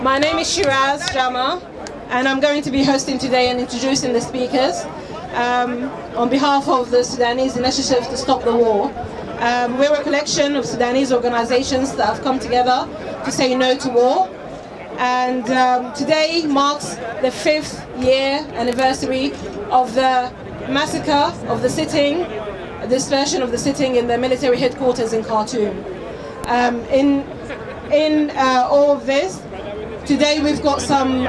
My name is Shiraz Jama, and I'm going to be hosting today and introducing the speakers on behalf of the Sudanese Initiative to Stop the War. We're a collection of Sudanese organizations that have come together to say no to war. And today marks the 5th year anniversary of the massacre of the sitting, this version of the sitting in the military headquarters in Khartoum. In all of this, today we've got some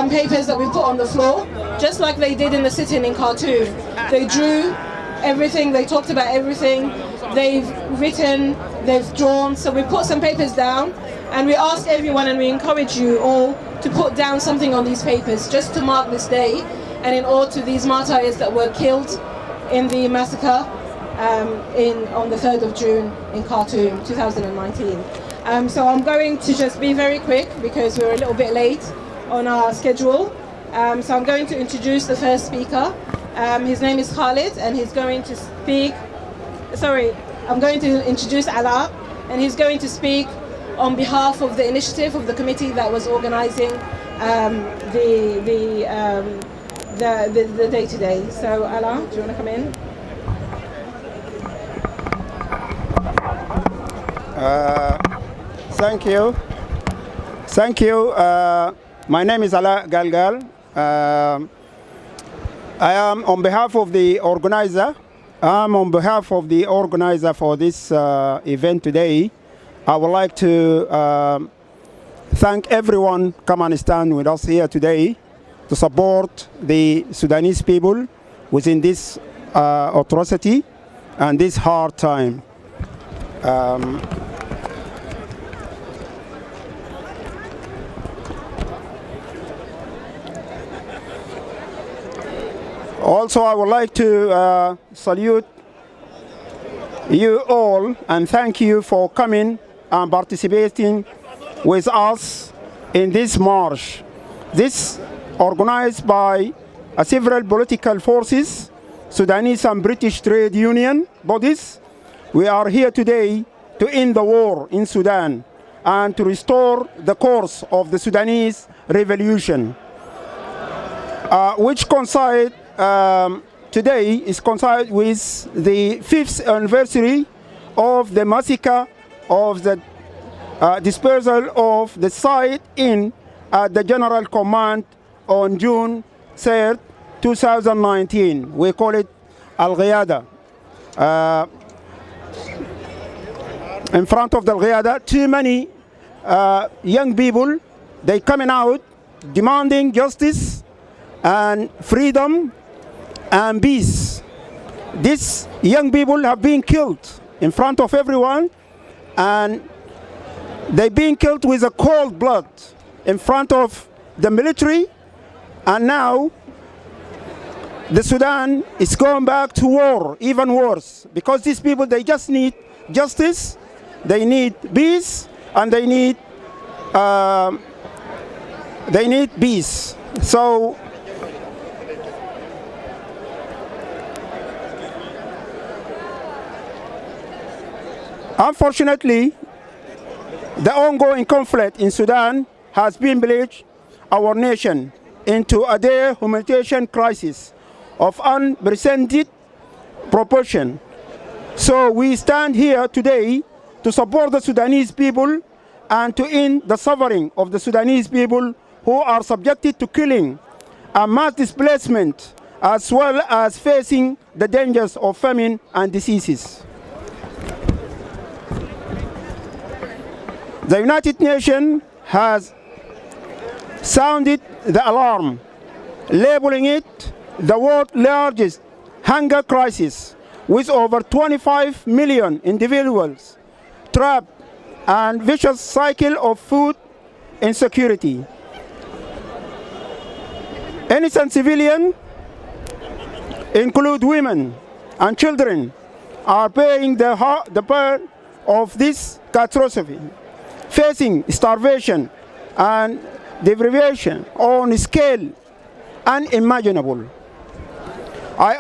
papers that we put on the floor, just like they did in the sit-in in Khartoum. They drew everything, they talked about everything, they've written, they've drawn, so we put some papers down, and we ask everyone and we encourage you all to put down something on these papers, just to mark this day, and in honor to these martyrs that were killed in the massacre on the 3rd of June in Khartoum, 2019. So I'm going to just be very quick because we're a little bit late on our schedule. So I'm going to introduce the first speaker. His name is Khalid, and he's going to speak. Sorry, I'm going to introduce Ala, and he's going to speak on behalf of the initiative of the committee that was organizing the day today. So Ala, do you want to come in? Thank you. Thank you. My name is Ala Galgal. I am on behalf of the organizer. For this event today. I would like to thank everyone come and stand with us here today to support the Sudanese people within this atrocity and this hard time. Also, I would like to salute you all and thank you for coming and participating with us in this march. This organized by several political forces, Sudanese and British trade union bodies. We are here today to end the war in Sudan and to restore the course of the Sudanese revolution, which coincide today is coincided with the 5th anniversary of the massacre of the dispersal of the site in the General Command on June 3rd, 2019. We call it Al-Ghiyada. In front of the Al-Ghiyada, too many young people, they coming out demanding justice and freedom and peace. These young people have been killed in front of everyone, and they've been killed with a cold blood in front of the military, and now the Sudan is going back to war, even worse, because these people, they just need justice, they need peace, and they need peace. So unfortunately, the ongoing conflict in Sudan has been plunged our nation into a humanitarian crisis of unprecedented proportion. So we stand here today to support the Sudanese people and to end the suffering of the Sudanese people who are subjected to killing and mass displacement, as well as facing the dangers of famine and diseases. The United Nations has sounded the alarm, labeling it the world's largest hunger crisis, with over 25 million individuals trapped and vicious cycle of food insecurity. Innocent civilians, include women and children, are paying the burden of this catastrophe, facing starvation and deprivation on a scale unimaginable. I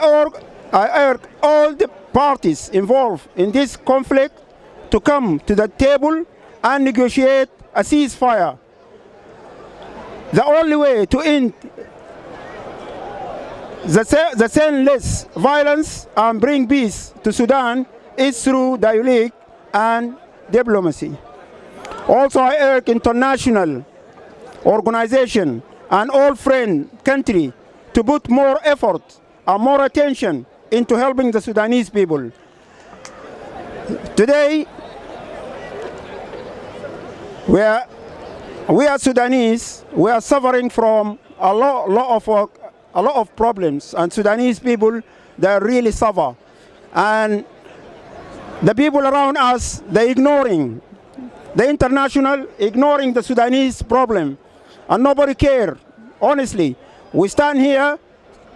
urge all the parties involved in this conflict to come to the table and negotiate a ceasefire the only way to end the senseless violence and bring peace to Sudan is through dialogue and diplomacy. Also, I urge international organization and all friend country to put more effort and more attention into helping the Sudanese people. Today, we are Sudanese. We are suffering from a lot of problems, and Sudanese people, they really suffer. And the people around us, they're ignoring the international, ignoring the Sudanese problem, and nobody care. Honestly, we stand here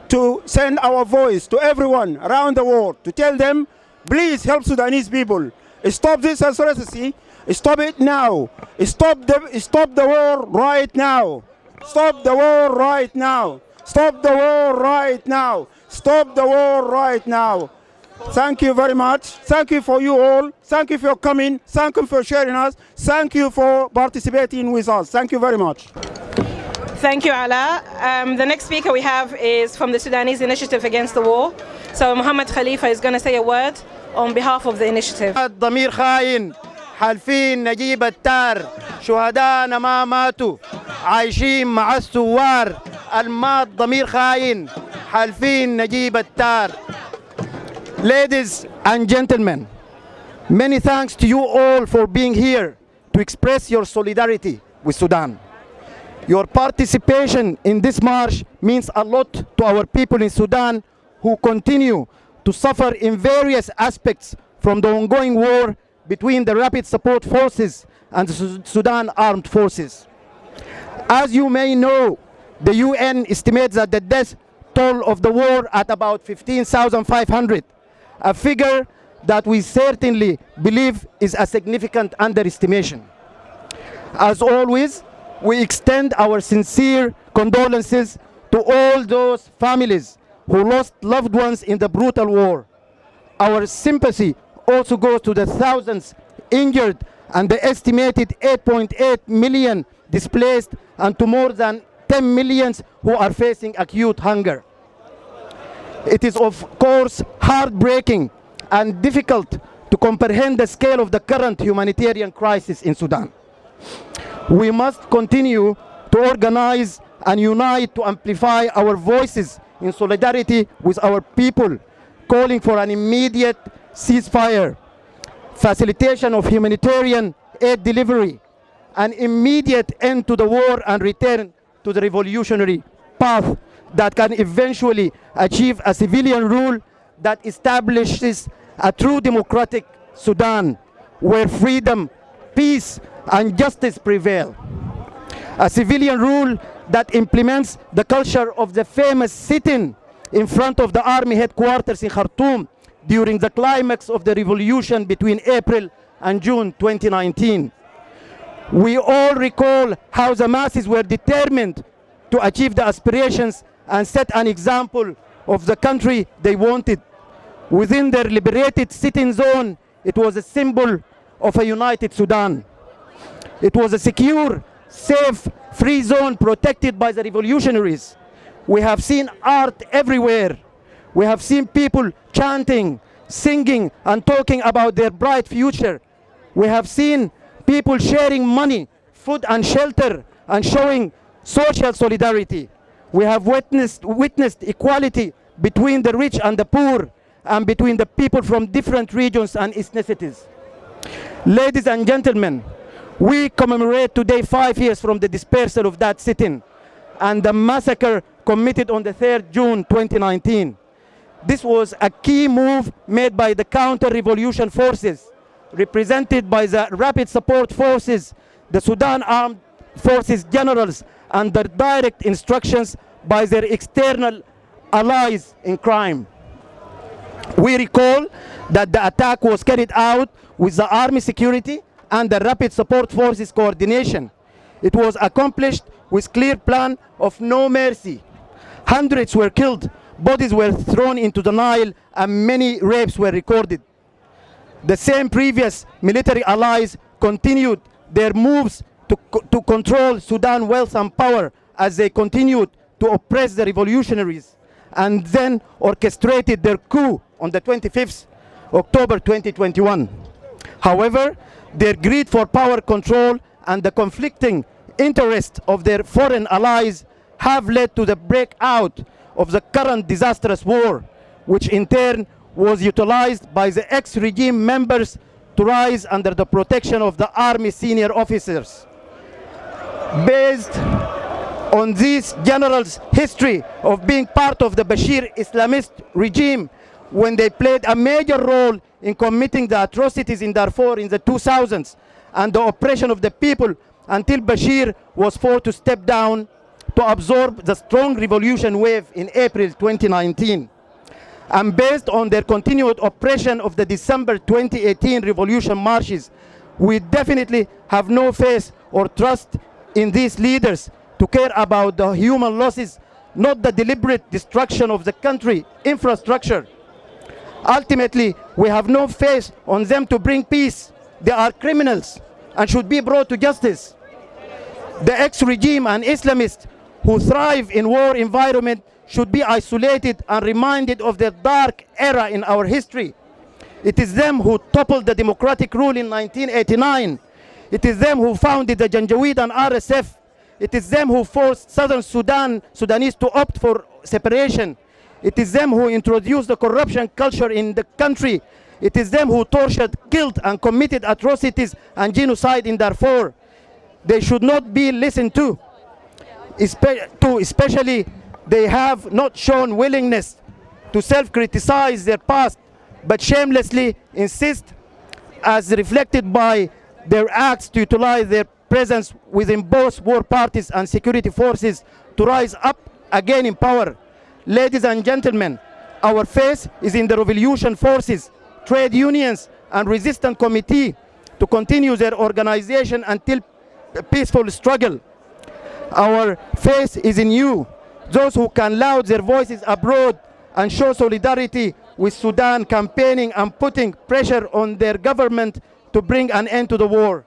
to send our voice to everyone around the world to tell them, please help Sudanese people. Stop this atrocity. Stop it now. Stop the war right now. Stop the war right now. Stop the war right now. Stop the war right now. Thank you very much. Thank you for you all. Thank you for coming. Thank you for sharing us. Thank you for participating with us. Thank you very much. Thank you, Ala. The next speaker we have is from the Sudanese Initiative Against the War. So Mohammed Khalifa is going to say a word on behalf of the initiative. ضمير خاين حالفين نجيب التار شهدانا ما ماتوا عايشين مع الثوار المات ضمير خاين حالفين نجيب التار. Ladies and gentlemen, many thanks to you all for being here to express your solidarity with Sudan. Your participation in this march means a lot to our people in Sudan who continue to suffer in various aspects from the ongoing war between the Rapid Support Forces and the Sudan Armed Forces. As you may know, the UN estimates that the death toll of the war at about 15,500, a figure that we certainly believe is a significant underestimation. As always, we extend our sincere condolences to all those families who lost loved ones in the brutal war. Our sympathy also goes to the thousands injured and the estimated 8.8 million displaced and to more than 10 million who are facing acute hunger. It is of course heartbreaking and difficult to comprehend the scale of the current humanitarian crisis in Sudan. We must continue to organize and unite to amplify our voices in solidarity with our people, calling for an immediate ceasefire, facilitation of humanitarian aid delivery, an immediate end to the war and return to the revolutionary path that can eventually achieve a civilian rule that establishes a true democratic Sudan where freedom, peace, and justice prevail. A civilian rule that implements the culture of the famous sit-in in front of the army headquarters in Khartoum during the climax of the revolution between April and June 2019. We all recall how the masses were determined to achieve the aspirations and set an example of the country they wanted. Within their liberated sit-in zone, it was a symbol of a united Sudan. It was a secure, safe, free zone protected by the revolutionaries. We have seen art everywhere. We have seen people chanting, singing, and talking about their bright future. We have seen people sharing money, food, and shelter, and showing social solidarity. We have witnessed equality between the rich and the poor, and between the people from different regions and ethnicities. Ladies and gentlemen, we commemorate today 5 years from the dispersal of that sit-in and the massacre committed on the 3rd June 2019. This was a key move made by the counter-revolution forces, represented by the Rapid Support Forces, the Sudan Armed Forces generals, under direct instructions by their external allies in crime. We recall that the attack was carried out with the Army security and the Rapid Support Forces coordination. It was accomplished with clear plan of no mercy. Hundreds were killed, bodies were thrown into the Nile, and many rapes were recorded. The same previous military allies continued their moves to control Sudan's wealth and power as they continued to oppress the revolutionaries and then orchestrated their coup on the 25th October 2021. However, their greed for power control and the conflicting interests of their foreign allies have led to the breakout of the current disastrous war, which in turn was utilized by the ex-regime members to rise under the protection of the army senior officers. Based on these generals' history of being part of the Bashir Islamist regime when they played a major role in committing the atrocities in Darfur in the 2000s and the oppression of the people until Bashir was forced to step down to absorb the strong revolution wave in April 2019. And based on their continued oppression of the December 2018 revolution marches, we definitely have no faith or trust in these leaders to care about the human losses, not the deliberate destruction of the country infrastructure. Ultimately, we have no faith on them to bring peace. They are criminals and should be brought to justice. The ex-regime and Islamists who thrive in war environment should be isolated and reminded of their dark era in our history. It is them who toppled the democratic rule in 1989. It is them who founded the Janjaweed and RSF. It is them who forced southern Sudanese to opt for separation. It is them who introduced the corruption culture in the country. It is them who tortured, killed, and committed atrocities and genocide in Darfur. They should not be listened to, especially they have not shown willingness to self-criticize their past, but shamelessly insist, as reflected by their acts, to utilize their presence within both war parties and security forces to rise up again in power. Ladies and gentlemen, our faith is in the revolution forces, trade unions, and resistance committee to continue their organization until a peaceful struggle. Our faith is in you, those who can loud their voices abroad and show solidarity with Sudan, campaigning and putting pressure on their government to bring an end to the war.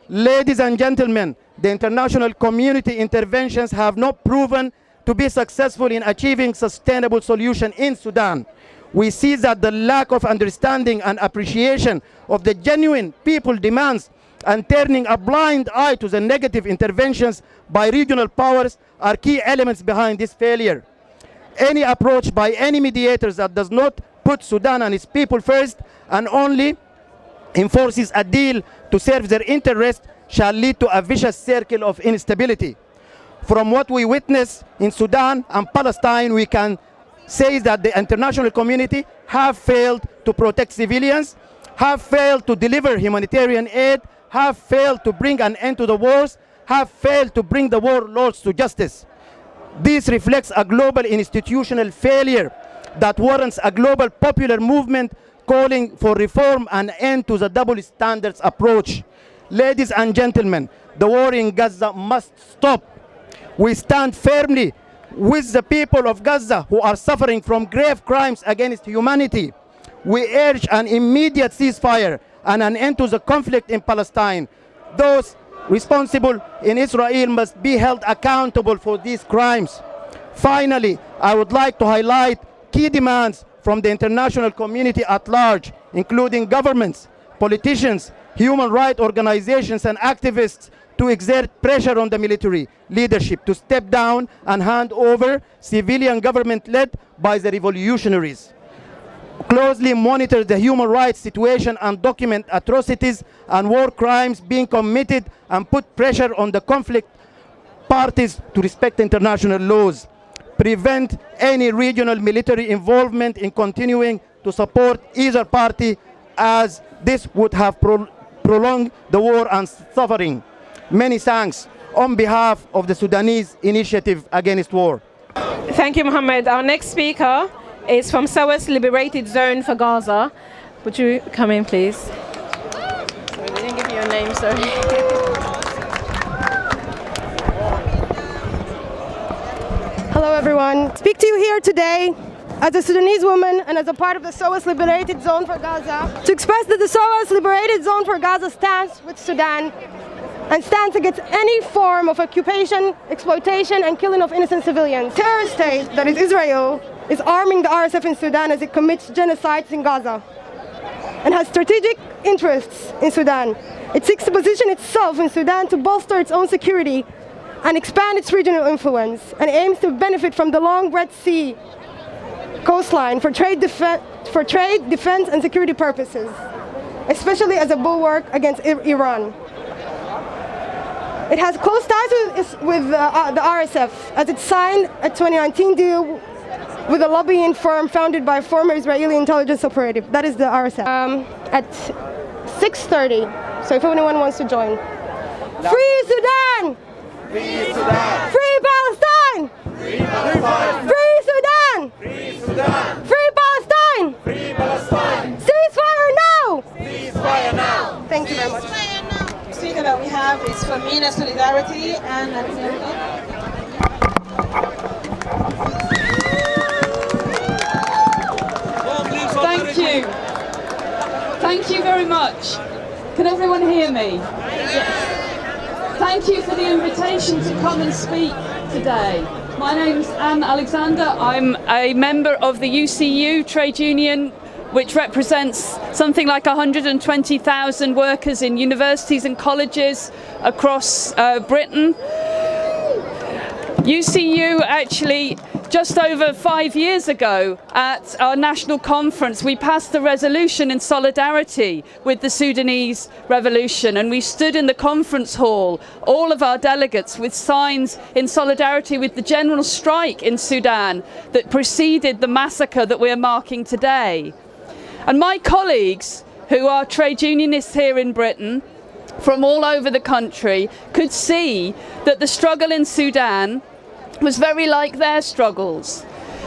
Ladies and gentlemen, the international community interventions have not proven to be successful in achieving sustainable solution in Sudan. We see that the lack of understanding and appreciation of the genuine people demands and turning a blind eye to the negative interventions by regional powers are key elements behind this failure. Any approach by any mediators that does not put Sudan and its people first and only enforces a deal to serve their interest shall lead to a vicious circle of instability. From what we witness in Sudan and Palestine, we can say that the international community have failed to protect civilians, have failed to deliver humanitarian aid, have failed to bring an end to the wars, have failed to bring the warlords to justice. This reflects a global institutional failure that warrants a global popular movement calling for reform and end to the double standards approach. Ladies and gentlemen, the war in Gaza must stop. We stand firmly with the people of Gaza who are suffering from grave crimes against humanity. We urge an immediate ceasefire and an end to the conflict in Palestine. Those responsible in Israel must be held accountable for these crimes. Finally, I would like to highlight key demands from the international community at large, including governments, politicians, human rights organizations, and activists, to exert pressure on the military leadership to step down and hand over civilian government led by the revolutionaries. Closely monitor the human rights situation and document atrocities and war crimes being committed and put pressure on the conflict parties to respect international laws. Prevent any regional military involvement in continuing to support either party, as this would have prolonged the war and suffering. Many thanks on behalf of the Sudanese Initiative Against War. Thank you, Mohammed. Our next speaker is from SOAS Liberated Zone for Gaza. Would you come in, please? Sorry, they didn't give you your name, sorry. Hello, everyone. Speak to you here today as a Sudanese woman and as a part of the SOAS Liberated Zone for Gaza to express that the SOAS Liberated Zone for Gaza stands with Sudan and stands against any form of occupation, exploitation, and killing of innocent civilians. The terrorist state, that is Israel, is arming the RSF in Sudan as it commits genocides in Gaza and has strategic interests in Sudan. It seeks to position itself in Sudan to bolster its own security and expand its regional influence, and aims to benefit from the long Red Sea coastline for trade, defense, and security purposes, especially as a bulwark against Iran. It has close ties with the RSF, as it signed a 2019 deal with a lobbying firm founded by a former Israeli intelligence operative. That is the RSF. At 6:30, so if anyone wants to join. Free Sudan! Free Sudan! Free Palestine! Free Palestine! Free Sudan! Free Sudan! Free Palestine! Free Palestine! Ceasefire now! Ceasefire now! Thank you very much. The speaker that we have is from MENA Solidarity and Thank you. Thank you very much. Can everyone hear me? Yes. Thank you for the invitation to come and speak today. My name's Anne Alexander. I'm a member of the UCU trade union, which represents something like 120,000 workers in universities and colleges across Britain. UCU actually, just over 5 years ago at our national conference, we passed a resolution in solidarity with the Sudanese revolution, and we stood in the conference hall, all of our delegates, with signs in solidarity with the general strike in Sudan that preceded the massacre that we are marking today. And my colleagues, who are trade unionists here in Britain, from all over the country, could see that the struggle in Sudan was very like their struggles.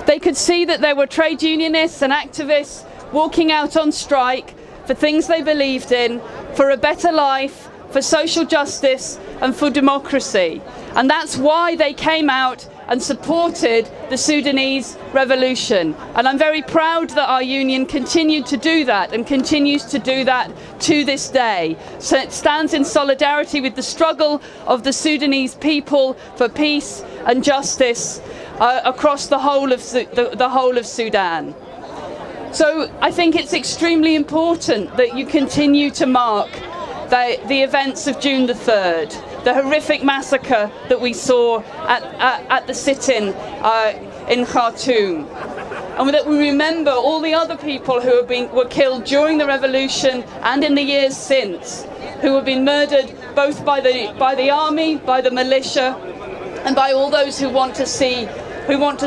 They could see that there were trade unionists and activists walking out on strike for things they believed in, for a better life, for social justice and for democracy. And that's why they came out and supported the Sudanese revolution. And I'm very proud that our union continued to do that and continues to do that to this day. So it stands in solidarity with the struggle of the Sudanese people for peace and justice across the whole of Sudan. So I think it's extremely important that you continue to mark the events of June the 3rd, the horrific massacre that we saw at the sit-in in Khartoum, and that we remember all the other people who were killed during the revolution and in the years since, who have been murdered both by the army, by the militia, and by all those who want to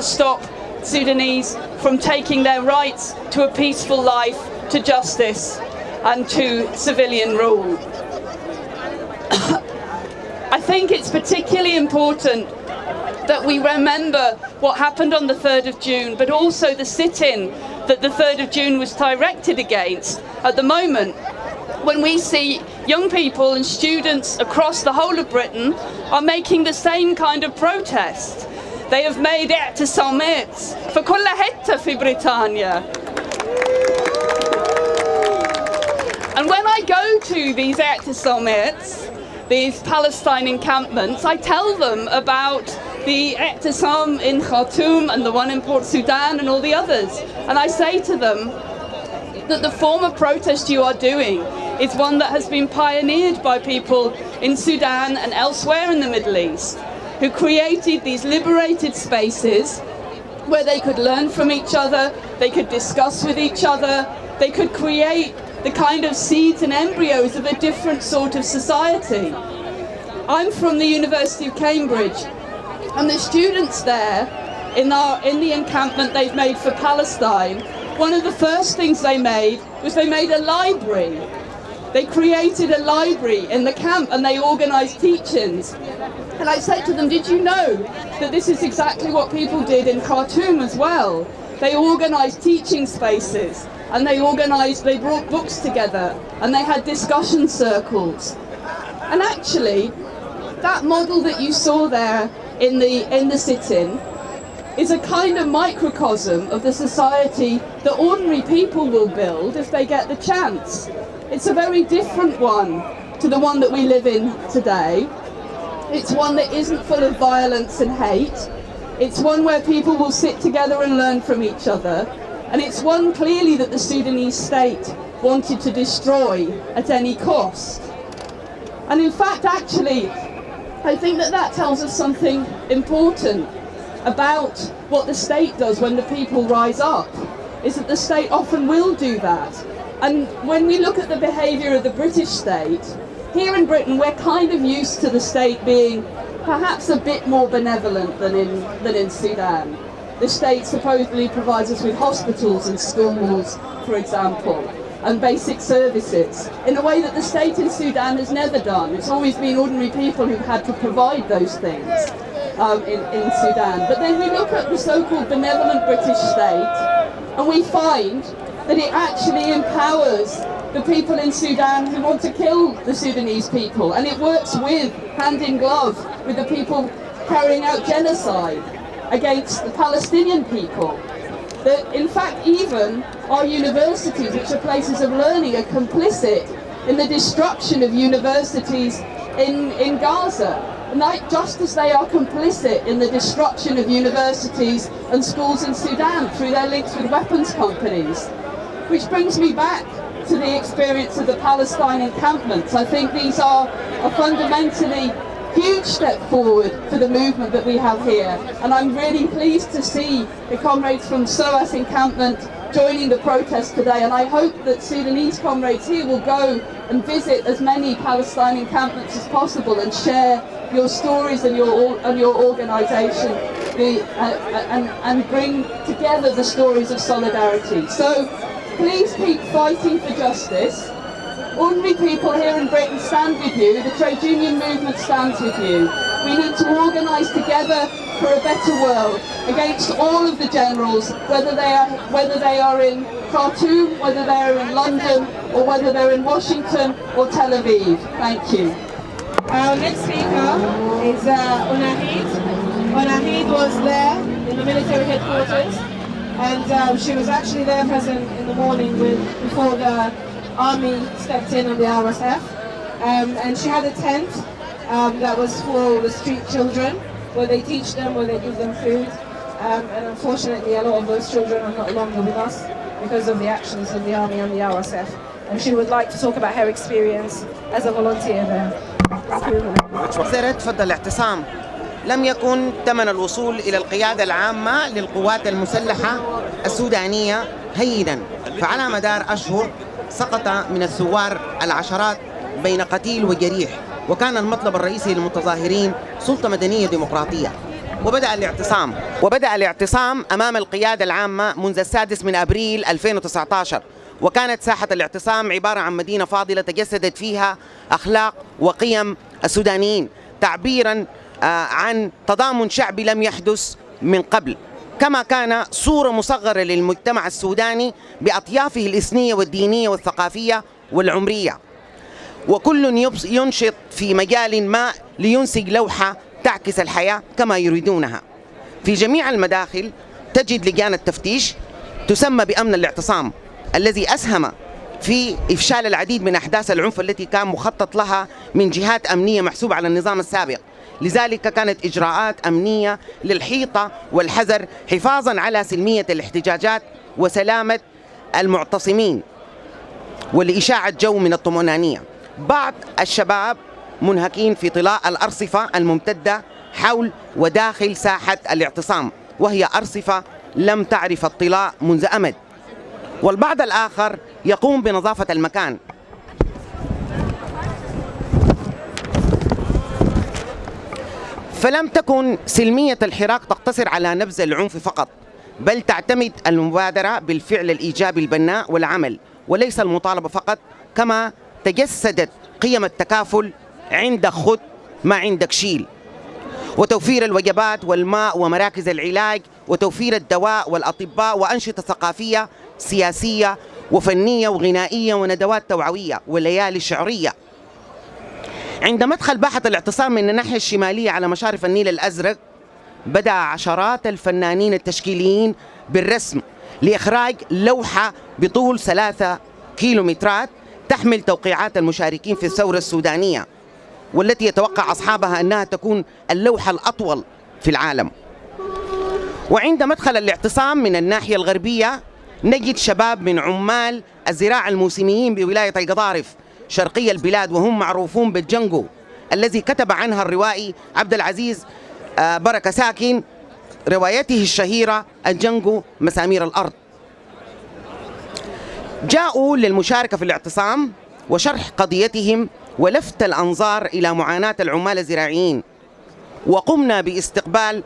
stop Sudanese from taking their rights to a peaceful life, to justice and to civilian rule. I think it's particularly important that we remember what happened on the 3rd of June, but also the sit-in that the 3rd of June was directed against at the moment, when we see young people and students across the whole of Britain are making the same kind of protest. They have made اعتصامات في كل حتة في بريطانيا. And when I go to these اعتصامات, these Palestine encampments, I tell them about the اعتصام in Khartoum and the one in Port Sudan and all the others. And I say to them that the form of protest you are doing is one that has been pioneered by people in Sudan and elsewhere in the Middle East, who created these liberated spaces where they could learn from each other, they could discuss with each other, they could create the kind of seeds and embryos of a different sort of society. I'm from the University of Cambridge, and the students there in the encampment they've made for Palestine, one of the first things they made was they made a library. They created a library in the camp and they organised teach-ins. And I said to them, did you know that this is exactly what people did in Khartoum as well? They organised teaching spaces and they brought books together and they had discussion circles. And actually, that model that you saw there in the sit-in is a kind of microcosm of the society that ordinary people will build if they get the chance. It's a very different one to the one that we live in today. It's one that isn't full of violence and hate. It's one where people will sit together and learn from each other. And it's one clearly that the Sudanese state wanted to destroy at any cost. And in fact, actually, I think that tells us something important about what the state does when the people rise up, is that the state often will do that. And when we look at the behaviour of the British state, here in Britain we're kind of used to the state being perhaps a bit more benevolent than in Sudan. The state supposedly provides us with hospitals and schools, for example, and basic services, in a way that the state in Sudan has never done. It's always been ordinary people who've had to provide those things in Sudan. But then we look at the so-called benevolent British state, and we find that it actually empowers the people in Sudan who want to kill the Sudanese people, and it works hand in glove with the people carrying out genocide against the Palestinian people. That in fact even our universities, which are places of learning, are complicit in the destruction of universities in Gaza. And just as they are complicit in the destruction of universities and schools in Sudan through their links with weapons companies. Which brings me back to the experience of the Palestine encampments. I think these are a fundamentally huge step forward for the movement that we have here, and I'm really pleased to see the comrades from SOAS encampment joining the protest today, and I hope that Sudanese comrades here will go and visit as many Palestine encampments as possible and share your stories and your organisation and bring together the stories of solidarity. So please keep fighting for justice. Ordinary people here in Britain stand with you, the trade union movement stands with you. We need to organise together for a better world against all of the generals, whether they are in Khartoum, whether they are in London, or whether they're in Washington or Tel Aviv. Thank you. Our next speaker is Onahid. Onahid was there in the military headquarters, and she was actually there present in the morning before the army stepped in on the RSF, and she had a tent that was for the street children, where they teach them, where they give them food, and unfortunately a lot of those children are not longer with us because of the actions of the army and the RSF, and she would like to talk about her experience as a volunteer there. مسيرة تفضل اعتصام لم يكن ثمن الوصول إلى القيادة العامة للقوات المسلحة السودانية هينا، فعلى مدار أشهر سقط من الثوار العشرات بين قتيل وجريح، وكان المطلب الرئيسي للمتظاهرين سلطة مدنية ديمقراطية. وبدأ الاعتصام أمام القيادة العامة منذ 6 من أبريل 2019، وكانت ساحة الاعتصام عبارة عن مدينة فاضلة تجسدت فيها أخلاق وقيم السودانيين، تعبيراً عن تضامن شعبي لم يحدث من قبل، كما كان صورة مصغرة للمجتمع السوداني بأطيافه الإثنية والدينية والثقافية والعمرية، وكل ينشط في مجال ما لينسج لوحة تعكس الحياة كما يريدونها. في جميع المداخل تجد لجان التفتيش تسمى بأمن الاعتصام، الذي أسهم في إفشال العديد من أحداث العنف التي كان مخطط لها من جهات أمنية محسوبة على النظام السابق. لذلك كانت إجراءات أمنية للحيطة والحذر حفاظاً على سلمية الاحتجاجات وسلامة المعتصمين ولإشاعة جو من الطمأنينة. بعض الشباب منهكين في طلاء الأرصفة الممتدة حول وداخل ساحة الاعتصام، وهي أرصفة لم تعرف الطلاء منذ أمد، والبعض الآخر يقوم بنظافة المكان. فلم تكن سلمية الحراك تقتصر على نبذ العنف فقط، بل تعتمد المبادرة بالفعل الإيجابي البناء والعمل، وليس المطالبة فقط، كما تجسدت قيم التكافل: عندك خذ ما عندك شيل، وتوفير الوجبات والماء ومراكز العلاج، وتوفير الدواء والأطباء، وأنشطة ثقافية سياسية وفنية وغنائية وندوات توعوية وليالي شعرية. عند مدخل باحة الاعتصام من الناحية الشمالية على مشارف النيل الأزرق بدأ عشرات الفنانين التشكيليين بالرسم لإخراج لوحة بطول 3 كيلومترات تحمل توقيعات المشاركين في الثورة السودانية، والتي يتوقع أصحابها أنها تكون اللوحة الأطول في العالم. وعند مدخل الاعتصام من الناحية الغربية نجد شباب من عمال الزراعة الموسميين بولاية القضارف شرقي البلاد، وهم معروفون بالجنجو الذي كتب عنها الروائي عبد العزيز بركة ساكن روايته الشهيرة الجنجو مسامير الأرض. جاءوا للمشاركة في الاعتصام وشرح قضيتهم ولفت الأنظار إلى معاناة العمال الزراعيين، وقمنا باستقبال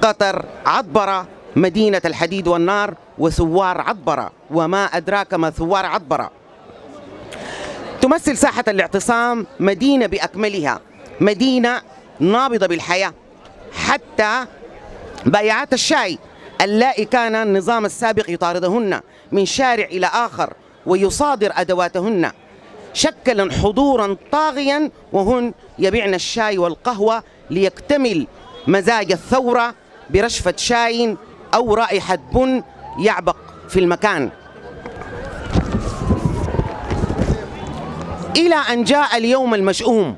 قطر عطبرة مدينة الحديد والنار وثوار عطبرة، وما أدراك ما ثوار عطبرة. تمثل ساحة الاعتصام مدينة بأكملها، مدينة نابضة بالحياة، حتى بائعات الشاي اللائي كان النظام السابق يطاردهن من شارع إلى آخر ويصادر أدواتهن، شكلا حضورا طاغيا وهن يبيعن الشاي والقهوة ليكتمل مزاج الثورة برشفة شاي أو رائحة بن يعبق في المكان. إلى أن جاء اليوم المشؤوم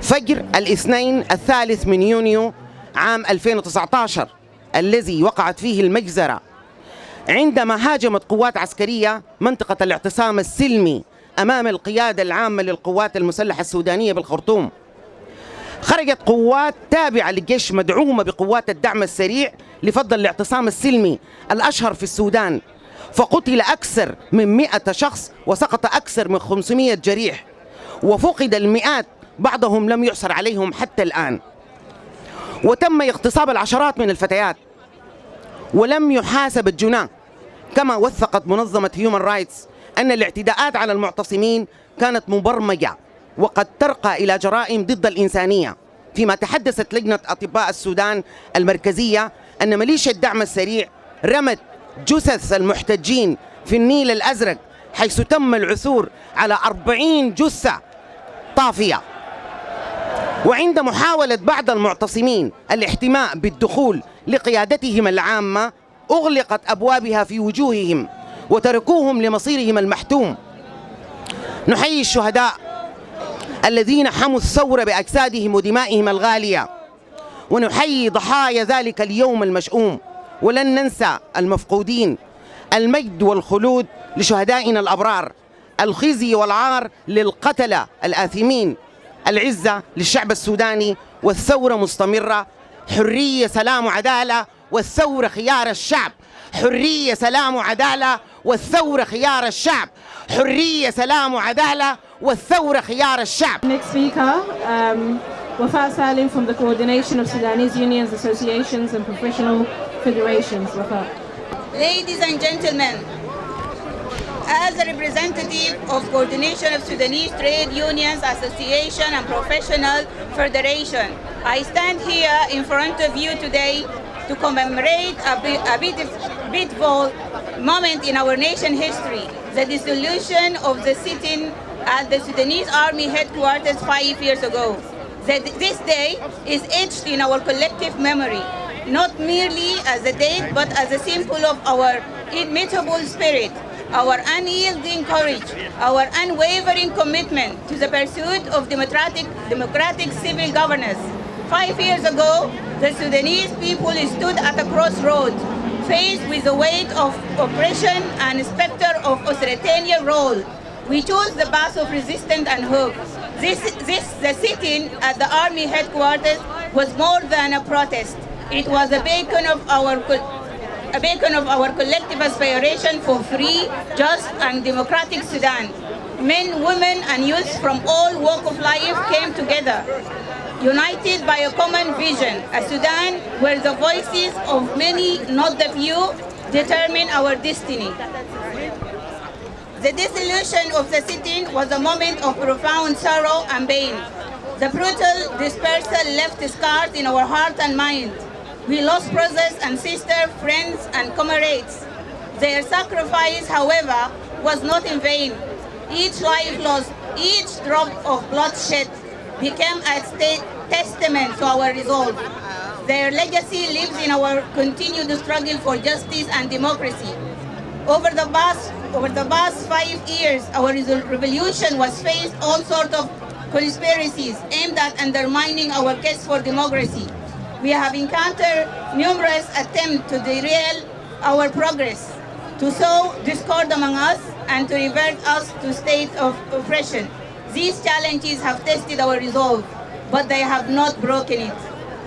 فجر الاثنين 3 من يونيو عام 2019 الذي وقعت فيه المجزرة، عندما هاجمت قوات عسكرية منطقة الاعتصام السلمي أمام القيادة العامة للقوات المسلحة السودانية بالخرطوم. خرجت قوات تابعة للجيش مدعومة بقوات الدعم السريع لفض الاعتصام السلمي الأشهر في السودان، فقتل أكثر من 100 شخص وسقط أكثر من 500 جريح، وفقد المئات، بعضهم لم يعثر عليهم حتى الآن. وتم اغتصاب العشرات من الفتيات ولم يحاسب الجناه، كما وثقت منظمة هيومن رايتس أن الاعتداءات على المعتصمين كانت مبرمجة وقد ترقى إلى جرائم ضد الإنسانية. فيما تحدثت لجنة أطباء السودان المركزية أن ميليشيا الدعم السريع رمت جثث المحتجين في النيل الأزرق، حيث تم العثور على 40 جثة طافية. وعند محاولة بعض المعتصمين الاحتماء بالدخول لقيادتهم العامة أغلقت أبوابها في وجوههم وتركوهم لمصيرهم المحتوم. نحيي الشهداء الذين حموا الثورة بأجسادهم ودمائهم الغالية، ونحيي ضحايا ذلك اليوم المشؤوم، ولن ننسى المفقودين. المجد والخلود لشهدائنا الأبرار، الخزي والعار للقتلة الآثمين، العزة للشعب السوداني، والثورة مستمرة. حرية سلام وعدالة والثورة خيار الشعب. حرية سلام وعدالة والثورة خيار الشعب. حرية سلام وعدالة والثورة خيار الشعب. Next speaker, Wafa Salim from the Coordination of Sudanese Unions, Associations and Professional Federations. Wafa. Ladies and gentlemen, as a representative of Coordination of Sudanese Trade Unions, Association and Professional Federation, I stand here in front of you today to commemorate a pivotal moment in our nation history, the dissolution of the sit-in at the Sudanese Army headquarters 5 years ago. This day is etched in our collective memory, not merely as a date, but as a symbol of our immutable spirit, our unyielding courage, our unwavering commitment to the pursuit of democratic civil governance. 5 years ago, the Sudanese people stood at a crossroads, faced with the weight of oppression and specter of authoritarian rule. We chose the path of resistance and hope. The sit-in at the army headquarters was more than a protest. It was a beacon of our collective aspiration for free, just and democratic Sudan. Men, women and youth from all walks of life came together, united by a common vision, a Sudan where the voices of many, not the few, determine our destiny. The dissolution of the sit-in was a moment of profound sorrow and pain. The brutal dispersal left scars in our heart and mind. We lost brothers and sisters, friends and comrades. Their sacrifice, however, was not in vain. Each life lost, each drop of blood shed became a testament to our resolve. Their legacy lives in our continued struggle for justice and democracy. Over the past over the past 5 years, our revolution was faced all sorts of conspiracies aimed at undermining our quest for democracy. We have encountered numerous attempts to derail our progress, to sow discord among us, and to revert us to states of oppression. These challenges have tested our resolve, but they have not broken it.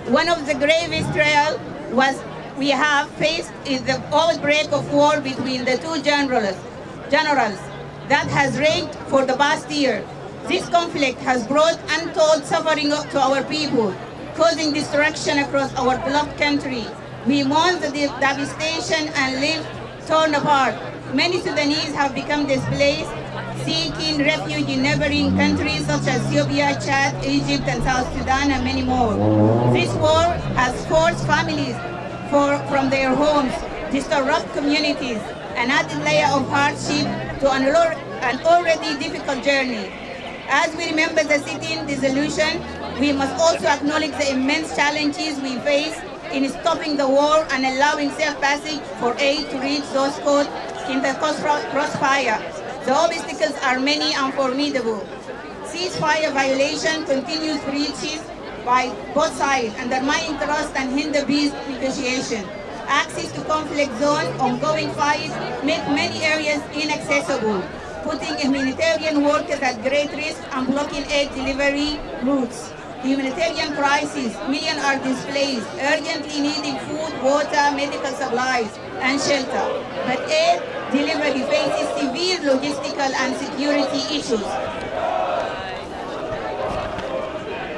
One of the gravest trials we have faced is the outbreak of war between the two generals that has raged for the past year. This conflict has brought untold suffering to our people, causing destruction across our beloved country. We mourn the devastation and live torn apart. Many Sudanese have become displaced, seeking refuge in neighboring countries such as Ethiopia, Chad, Egypt, and South Sudan, and many more. This war has forced families from their homes, disrupt communities, and added layer of hardship to an already difficult journey. As we remember the sitting dissolution, we must also acknowledge the immense challenges we face in stopping the war and allowing safe passage for aid to reach those caught in the crossfire. The obstacles are many and formidable. Ceasefire violation, continuous breaches by both sides, undermining trust and hinder peace negotiation. Access to conflict zone, ongoing fights make many areas inaccessible, putting humanitarian workers at great risk and blocking aid delivery routes. The humanitarian crisis, millions are displaced, urgently needing food, water, medical supplies, and shelter. But aid delivery faces severe logistical and security issues.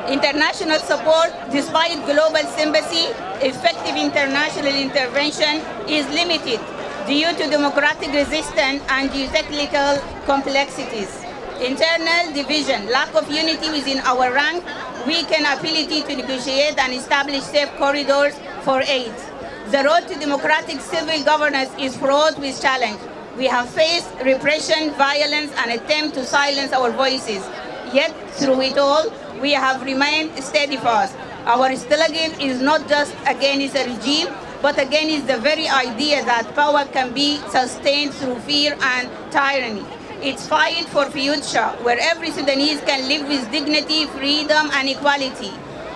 International support, despite global sympathy, effective international intervention is limited due to democratic resistance and geotechnical complexities. Internal division, lack of unity within our rank, weakened ability to negotiate and establish safe corridors for aid. The road to democratic civil governance is fraught with challenge. We have faced repression, violence, and attempt to silence our voices. Yet, through it all, we have remained steadfast. Our struggle is not just against a regime, but against the very idea that power can be sustained through fear and tyranny. It's fight for future, where every Sudanese can live with dignity, freedom, and equality.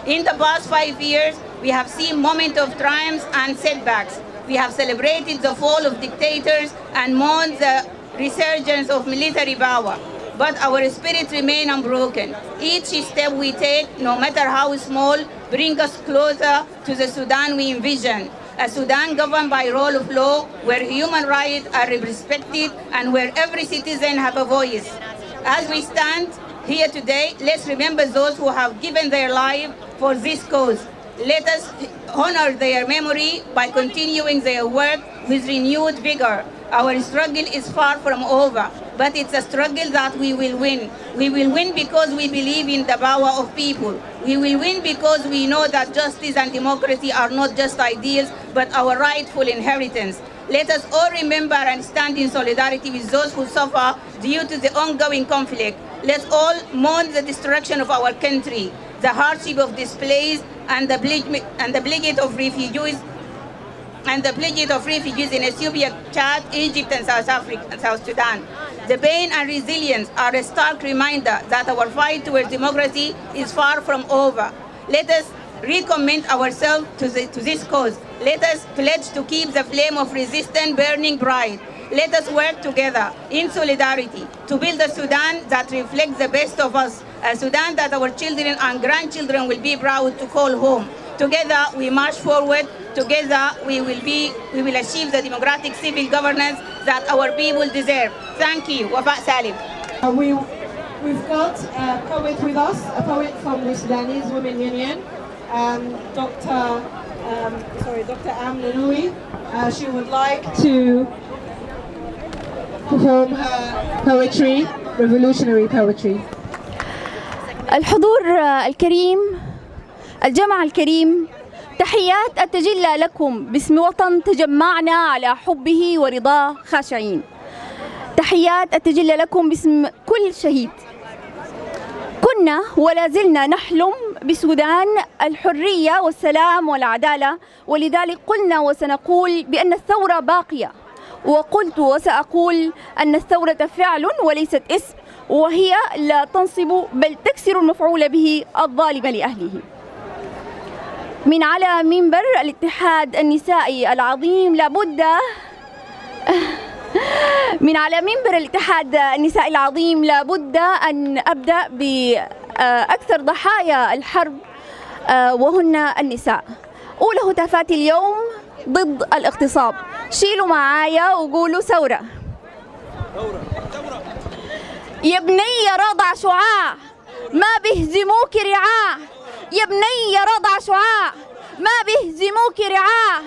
In the past 5 years, we have seen moments of triumphs and setbacks. We have celebrated the fall of dictators and mourned the resurgence of military power. But our spirit remains unbroken. Each step we take, no matter how small, brings us closer to the Sudan we envision. A Sudan governed by rule of law, where human rights are respected and where every citizen has a voice. As we stand here today, let's remember those who have given their life for this cause. Let us honor their memory by continuing their work with renewed vigor. Our struggle is far from over, but it's a struggle that we will win. We will win because we believe in the power of people. We will win because we know that justice and democracy are not just ideals, but our rightful inheritance. Let us all remember and stand in solidarity with those who suffer due to the ongoing conflict. Let's all mourn the destruction of our country, the hardship of displaced, and the plight of refugees in Ethiopia, Chad, Egypt, and South Sudan. The pain and resilience are a stark reminder that our fight towards democracy is far from over. Let us recommit ourselves to this cause. Let us pledge to keep the flame of resistance burning bright. Let us work together in solidarity to build a Sudan that reflects the best of us, a Sudan that our children and grandchildren will be proud to call home. Together we march forward. Together we will achieve the democratic civil governance that our people deserve. Thank you. Wafa Salim. We've got a poet with us, a poet from the Sudanese Women Union, Dr. Amnanui. She would like to perform her poetry, revolutionary poetry. الحضور الكريم، الجمع الكريم، تحيات أتجلى لكم باسم وطن تجمعنا على حبه ورضاه خاشعين. تحيات أتجلى لكم باسم كل شهيد. كنا ولا زلنا نحلم بسودان الحرية والسلام والعدالة، ولذلك قلنا وسنقول بأن الثورة باقية، وقلت وسأقول أن الثورة فعل وليست اسم، وهي لا تنصب بل تكسر المفعول به الظالم لأهله. من على منبر الاتحاد النسائي العظيم لابد أن أبدأ بأكثر ضحايا الحرب وهن النساء. أولى هتافاتي اليوم ضد الاغتصاب. شيلوا معايا وقولوا ثورة. يا بني رضع شعاع ما بيهزموك رعاع، يا بني رضع شعاع ما بيهزموك رعاع،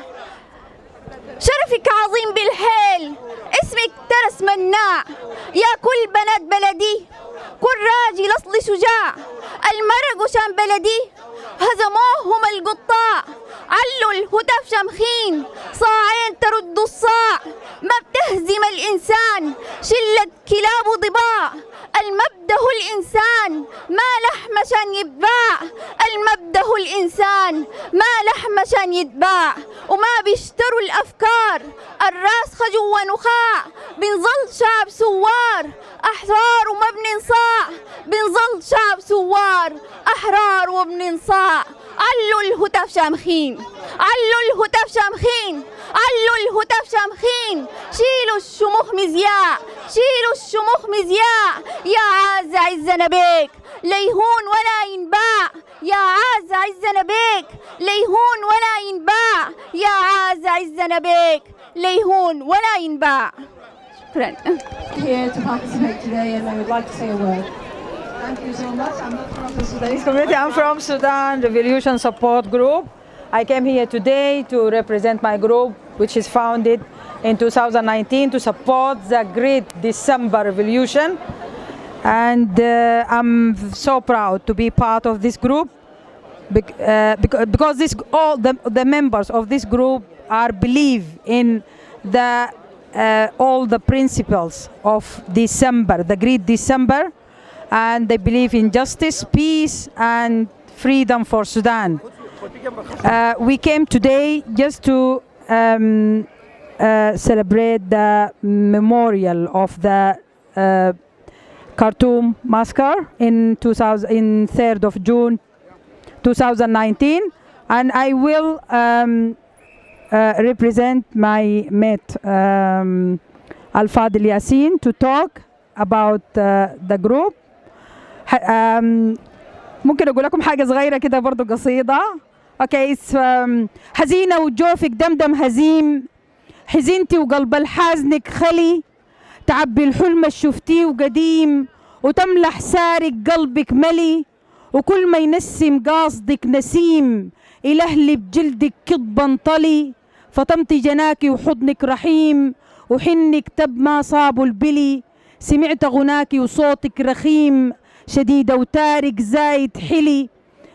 شرفك عظيم بالحيل اسمك ترس مناع، يا كل بنات بلدي كل راجل أصل شجاع، المرق وشان بلدي هزموهم القطاع، علوا الهتف شمخين صاعين ترد الصاع، ما بتهزم الإنسان شلة كلاب وضباع، المبدأ الإنسان ما لحم شان يتباع، المبدأ الإنسان ما لحم شان يتباع، وما بيشتروا الأفكار الراسخة جوا نخاع، بنظل شعب سوار أحرار وما بننصاع، بنظل شعب سوار أحرار وبننصاع. علوا الهتف شامخين، علوا الهتف شامخين، علوا الهتف شامخين، شيلوا الشموخ مزياع، شيلوا الشموخ مزياع، يا عز عزنا بيك ليهون ولا ينباع، يا عز عزنا بيك ليهون ولا ينباع، يا عز عزنا بيك ليهون ولا ينباع. شكرا. Here to participate today and I would like to say a word. Thank you so much. I'm not from the Sudanese community. I'm from Sudan Revolution Support Group. I came here today to represent my group, which is founded in 2019 to support the Great December Revolution. And I'm so proud to be part of this group because all the members of this group believe in all the principles of December, the Great December, and they believe in justice, peace, and freedom for Sudan. We came today just to celebrate the memorial of the Khartoum massacre in 3rd of June 2019, and I will represent my mate Al-Fadil Yassin to talk about the group. ممكن أقول لكم حاجة صغيرة كده برضو قصيدة. Okay, حزينة وجوفك دمدم هزيم، حزنتي وقلب الحازنك خلي، تعبي الحلم الشفتيه وقديم، وتملح سارق قلبك ملي، وكل ما ينسم قاصدك نسيم، إلهلي بجلدك كضبا طلي، فطمتي جناكي وحضنك رحيم، وحنك تب ما صابوا البلي، سمعت غناكي وصوتك رخيم، شديدة وتارك زايد حلي،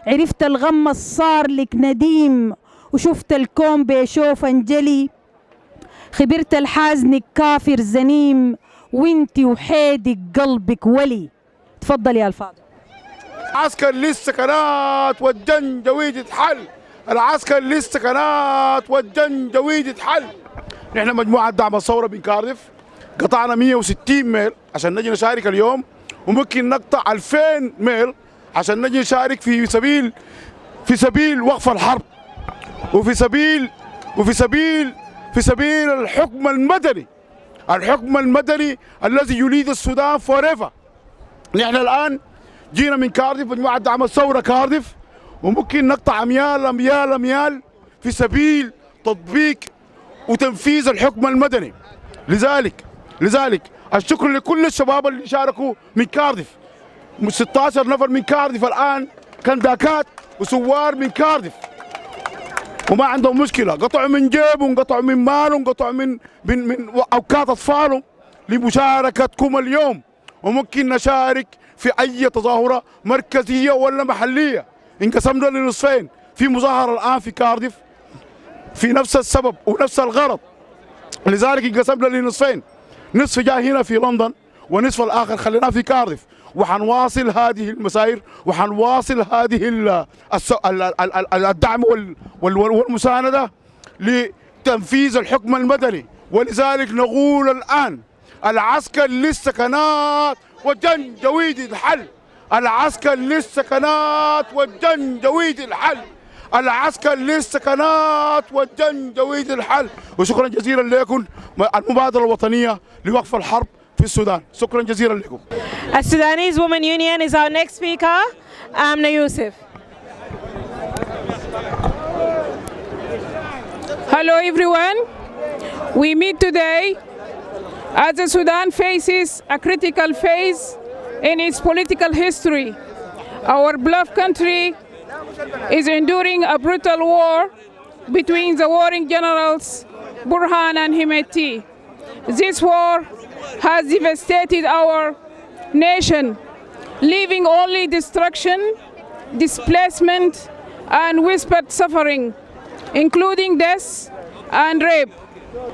عرفت الغم الصار لك نديم، وشفت الكون بيشوف انجلي، خبرت الحازنك كافر زنيم، وانتي وحيدك قلبك ولي. تفضل يا الفاضل. العسكر للسكنات والجنجويد يتحل، العسكر للسكنات والجنجويد يتحل. نحن مجموعة دعم الثورة من كارديف قطعنا 160 ميل عشان نجي نشارك اليوم، وممكن نقطع 2000 ميل عشان نجي نشارك في سبيل وقف الحرب، وفي سبيل الحكم المدني، الحكم المدني الذي يريد السودان فوريفر. نحن الآن جينا من كارديف مجموعة دعم الثورة كارديف، وممكن نقطع أميال في سبيل تطبيق وتنفيذ الحكم المدني. لذلك الشكر لكل الشباب اللي شاركوا من كارديف، 16 نفر من كارديف الآن كنداكات وسوار من كارديف، وما عندهم مشكلة، قطعوا من جيبهم، قطعوا من مالهم، قطعوا من أوقات أطفالهم لمشاركتكم اليوم. وممكن نشارك في أي تظاهرة مركزية ولا محلية. انقسمنا لنصفين، في مظاهرة الآن في كارديف في نفس السبب ونفس الغرض، لذلك انقسمنا لنصفين، نصف جاء هنا في لندن ونصف الآخر خليناه في كارديف. وحنواصل هذه المساير وحنواصل هذه الدعم والمساندة لتنفيذ الحكم المدني ولذلك نقول الآن العسكر للسكنات والجنجويد الحل. العسكر للسكنات والجنجويد الحل. العسكر للسكنات والجنجويد الحل. وشكرا جزيلا لكم المبادرة الوطنية لوقف الحرب في السودان. شكرا جزيلا لكم. Sudanese Women Union is our next speaker. Amna Yusuf. Hello everyone. We meet today as the Sudan faces a critical phase in its political history. Our beloved country is enduring a brutal war between the warring generals Burhan and Hemeti. This war has devastated our nation, leaving only destruction, displacement, and whispered suffering, including death and rape.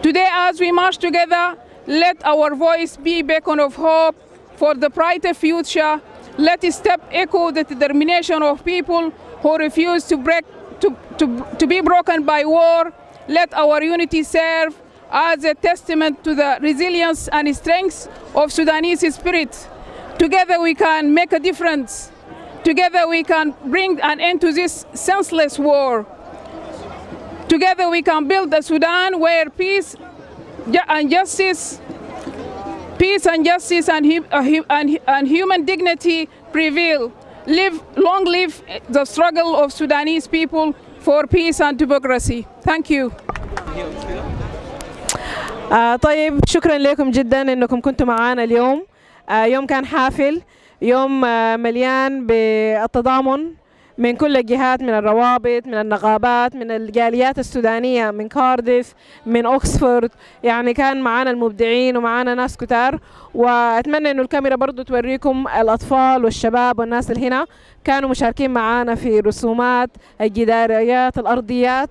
Today, as we march together, let our voice be a beacon of hope for the brighter future. Let a step echo the determination of people who refuse to be broken by war. Let our unity serve as a testament to the resilience and strength of Sudanese spirit. Together we can make a difference. Together we can bring an end to this senseless war. Together we can build a Sudan where peace and justice and human dignity prevail. Long live the struggle of Sudanese people for peace and democracy. Thank you. طيب شكرا لكم جدا انكم كنتوا معنا اليوم. يوم كان حافل، يوم مليان بالتضامن من كل الجهات، من الروابط، من النقابات، من الجاليات السودانية، من كارديف، من أكسفورد. يعني كان معانا المبدعين ومعانا ناس كتار، وأتمنى إنه الكاميرا برضو توريكم الأطفال والشباب والناس اللي هنا كانوا مشاركين معانا في رسومات الجداريات الأرضيات.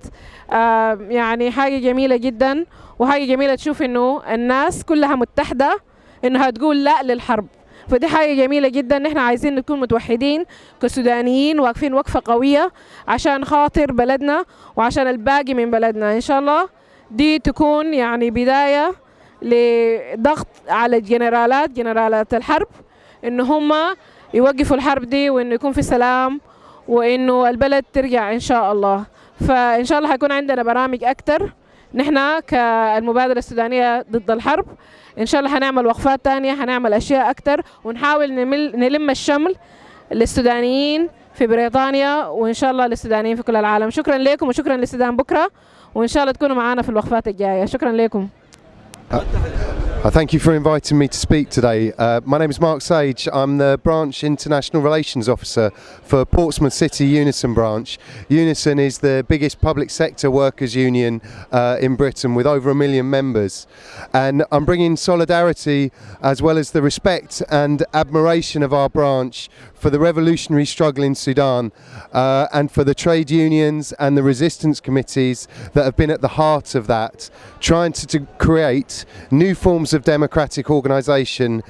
يعني حاجة جميلة جدا، وحاجة جميلة تشوف إنه الناس كلها متحدة إنها تقول لا للحرب. فدي حاجة جميلة جدا. نحن عايزين نكون متوحدين كسودانيين، واقفين وقفة قوية عشان خاطر بلدنا وعشان الباقي من بلدنا. إن شاء الله دي تكون يعني بداية لضغط على جنرالات الحرب إنه هم يوقفوا الحرب دي، وإنه يكون في سلام، وإنه البلد ترجع إن شاء الله. فإن شاء الله هيكون عندنا برامج أكتر. نحن كالمبادرة السودانية ضد الحرب إن شاء الله هنعمل وقفات تانية، هنعمل أشياء أكتر، ونحاول نلم الشمل للسودانيين في بريطانيا، وإن شاء الله للسودانيين في كل العالم. شكرا لكم وشكرا للسودان بكرة، وإن شاء الله تكونوا معنا في الوقفات الجاية. شكرا لكم. Thank you for inviting me to speak today. My name is Mark Sage. I'm the Branch International Relations Officer for Portsmouth City Unison Branch. Unison is the biggest public sector workers union in Britain with over 1 million members. And I'm bringing solidarity as well as the respect and admiration of our branch for the revolutionary struggle in Sudan and for the trade unions and the resistance committees that have been at the heart of that, trying to create new forms of democratic organisation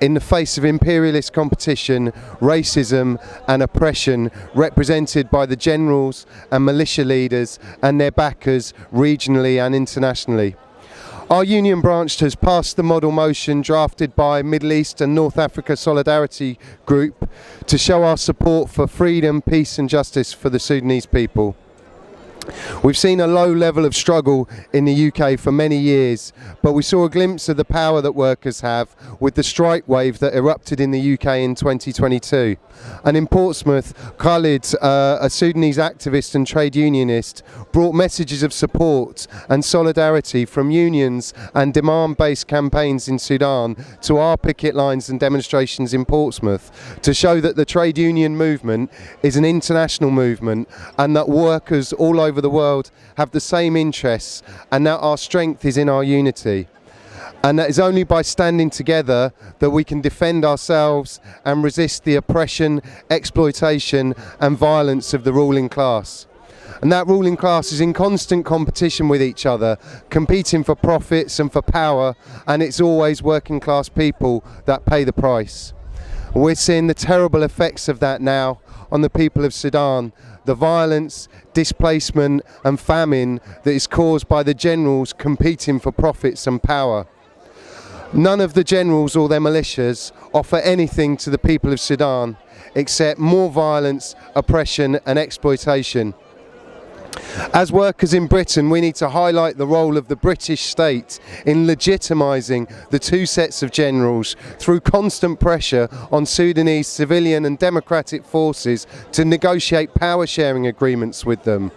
in the face of imperialist competition, racism and oppression represented by the generals and militia leaders and their backers regionally and internationally. Our union branch has passed the model motion drafted by Middle East and North Africa Solidarity Group to show our support for freedom, peace and justice for the Sudanese people. We've seen a low level of struggle in the UK for many years, but we saw a glimpse of the power that workers have with the strike wave that erupted in the UK in 2022. And in Portsmouth, Khalid, a Sudanese activist and trade unionist, brought messages of support and solidarity from unions and demand-based campaigns in Sudan to our picket lines and demonstrations in Portsmouth to show that the trade union movement is an international movement and that workers all over the world have the same interests, and that our strength is in our unity. And that is only by standing together that we can defend ourselves and resist the oppression, exploitation and violence of the ruling class. And that ruling class is in constant competition with each other, competing for profits and for power, and it's always working class people that pay the price. We're seeing the terrible effects of that now on the people of Sudan. the violence, displacement and famine that is caused by the generals competing for profits and power. None of the generals or their militias offer anything to the people of Sudan except more violence, oppression and exploitation. As workers in Britain, we need to highlight the role of the British state in legitimising the two sets of generals through constant pressure on Sudanese civilian and democratic forces to negotiate power sharing agreements with them,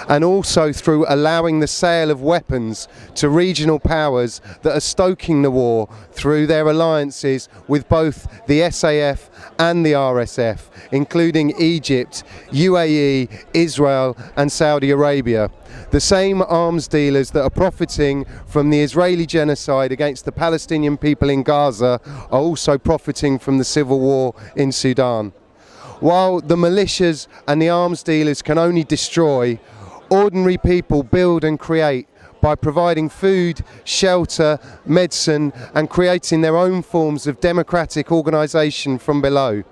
and also through allowing the sale of weapons to regional powers that are stoking the war through their alliances with both the SAF and the RSF, including Egypt, UAE, Israel and Saudi Arabia. The same arms dealers that are profiting from the Israeli genocide against the Palestinian people in Gaza are also profiting from the civil war in Sudan. While the militias and the arms dealers can only destroy, ordinary people build and create by providing food, shelter, medicine and creating their own forms of democratic organisation from below.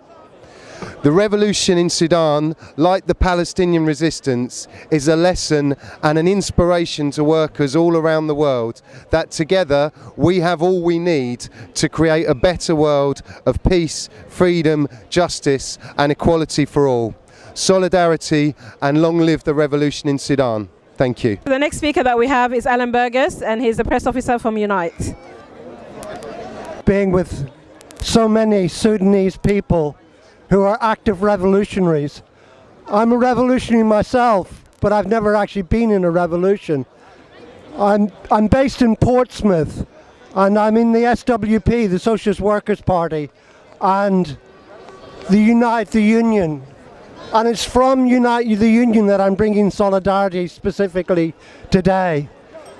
The revolution in Sudan, like the Palestinian resistance, is a lesson and an inspiration to workers all around the world that together we have all we need to create a better world of peace, freedom, justice and equality for all. Solidarity and long live the revolution in Sudan. Thank you. The next speaker that we have is Alan Burgess, and he's the press officer from Unite. Being with so many Sudanese people who are active revolutionaries. I'm a revolutionary myself, but I've never actually been in a revolution. I'm based in Portsmouth, and I'm in the SWP, the Socialist Workers' Party, and the Unite, the Union. And it's from Unite the Union that I'm bringing solidarity specifically today,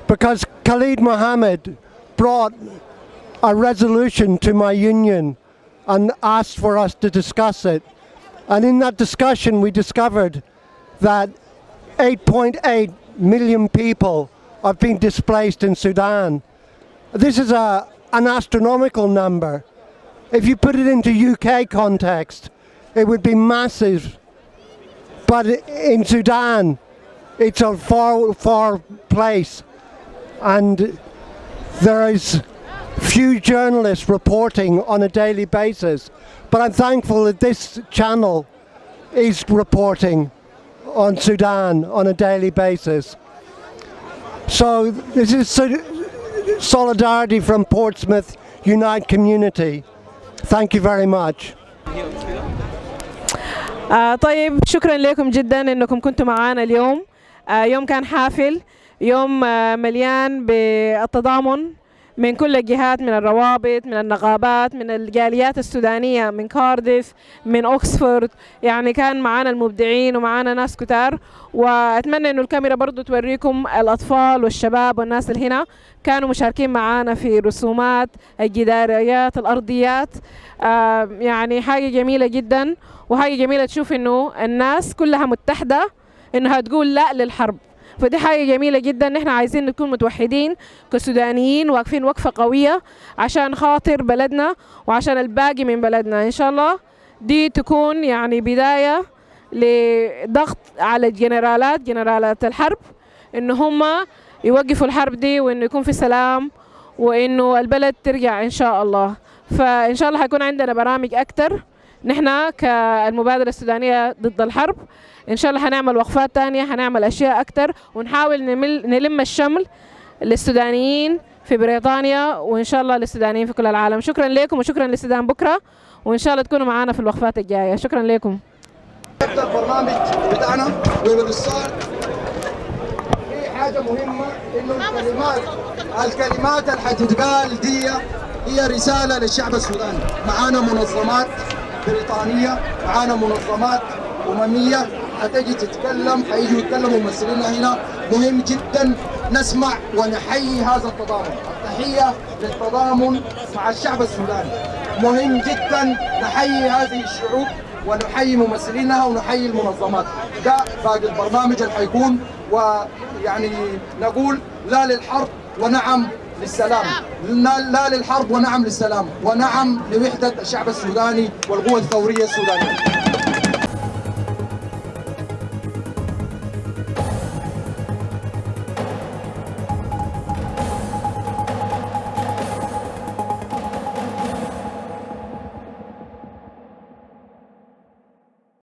because Khalid Mohammed brought a resolution to my union and asked for us to discuss it. And in that discussion we discovered that 8.8 million people have been displaced in Sudan. This is an astronomical number. If you put it into UK context, it would be massive. But in Sudan, it's a far place, and there is few journalists reporting on a daily basis. But I'm thankful that this channel is reporting on Sudan on a daily basis. So this is solidarity from Portsmouth Unite community. Thank you very much. طيب شكرا لكم جدا انكم كنتوا معانا اليوم. يوم كان حافل، يوم مليان بالتضامن من كل الجهات، من الروابط، من النقابات، من الجاليات السودانية، من كارديف، من أكسفورد. يعني كان معانا المبدعين ومعانا ناس كتار، وأتمنى إنه الكاميرا برضو توريكم الأطفال والشباب والناس اللي هنا كانوا مشاركين معانا في رسومات الجداريات الأرضيات. يعني حاجة جميلة جدا، وحاجة جميلة تشوف إنه الناس كلها متحدة إنها تقول لا للحرب. فدي حاجة جميلة جدا. نحن عايزين نكون متوحدين كسودانيين، واقفين وقفة قوية عشان خاطر بلدنا وعشان الباقي من بلدنا. إن شاء الله دي تكون يعني بداية لضغط على جنرالات الحرب إنه هم يوقفوا الحرب دي، وإنه يكون في سلام، وإنه البلد ترجع إن شاء الله. فإن شاء الله هيكون عندنا برامج أكتر. نحن كالمبادرة السودانية ضد الحرب إن شاء الله هنعمل وقفات تانية، هنعمل أشياء أكتر، ونحاول نلم الشمل للسودانيين في بريطانيا، وإن شاء الله للسودانيين في كل العالم. شكرا لكم وشكرا للسودان بكرة، وإن شاء الله تكونوا معنا في الوقفات الجاية. شكرا لكم. نبدأ البرنامج بتاعنا وبالاتصال. في حاجة مهمة إنه الكلمات اللي حتتقال دي هي رسالة للشعب السوداني. معانا منظمات بريطانية، معانا منظمات أممية هتجي تتكلم، حيجوا يتكلموا ممثلينا هنا. مهم جدا نسمع ونحيي هذا التضامن. التحية للتضامن مع الشعب السوداني. مهم جدا نحيي هذه الشعوب ونحيي ممثلينها ونحيي المنظمات. ده باقي البرنامج اللي حيكون، ويعني نقول لا للحرب ونعم للسلام، لا للحرب ونعم للسلام، ونعم لوحدة الشعب السوداني والقوى الثورية السودانية.